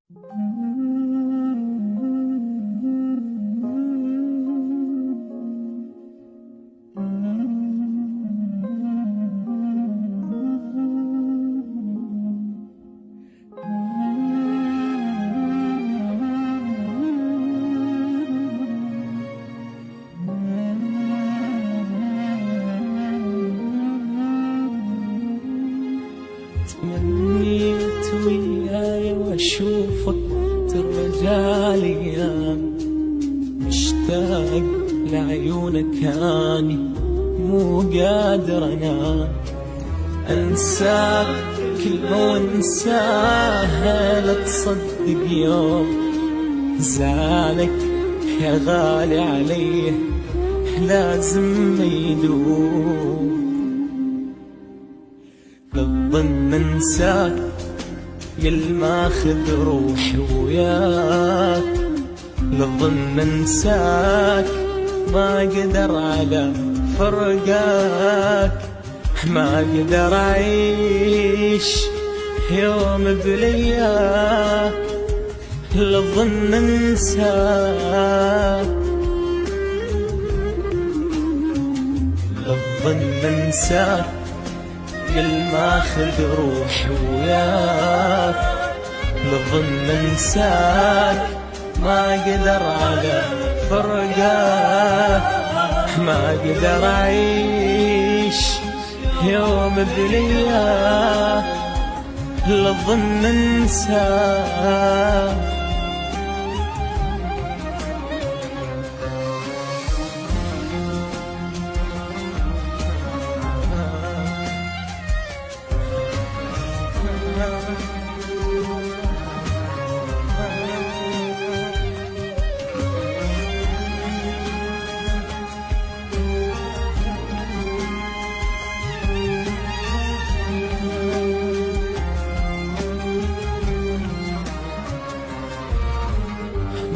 تمنيت وياي واشوفك ترجع لي، مشتاق لعيونك اني مو قادر انام، انساك كلمة وانساها لا تصدق يوم زعلك يا غالي علي لازم يدوم. للظن انساك يلماخذ روحي وياك، للظن انساك ما اقدر على فرقاك، ما اقدر اعيش يوم بلياك. للظن انساك، للظن انساك يلماخذ روحي وياك، للظن انساك ما اقدر على فرقاك، ما اقدر اعيش يوم بلياك. للظن انساك،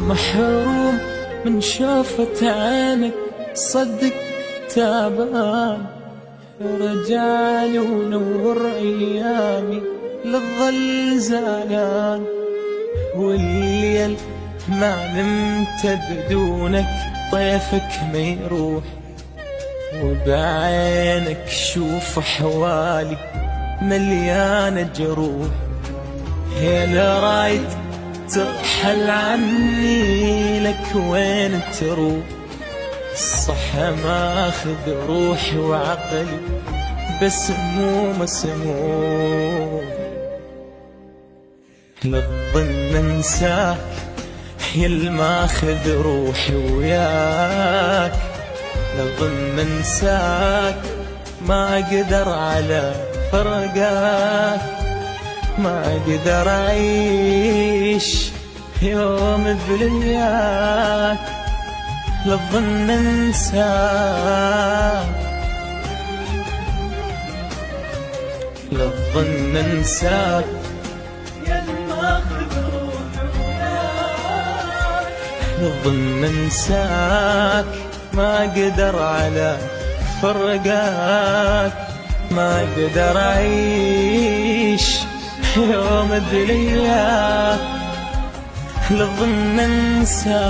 محروم من شوفة عينك صدق تعبان، رجعلي ونور ايامي للظل زعلان، والليل ما نمت بدونك طيفك ما يروح، وبعينك شوف حوالي مليانة جروح. يا رايد ترحل عني لك وين تروح، الصح ماخذ روحي وعقلي بس مو مسموح. للظن انساك يلماخذ روحي وياك، للظن انساك ما اقدر على فرقاك، ما اقدر اعيش يوم بلياك. للظن انساك، للظن انساك يلماخذ روحي وياك، للظن انساك ما اقدر على فرقاك، ما اقدر اعيش يوم بلياك. للظن انساك.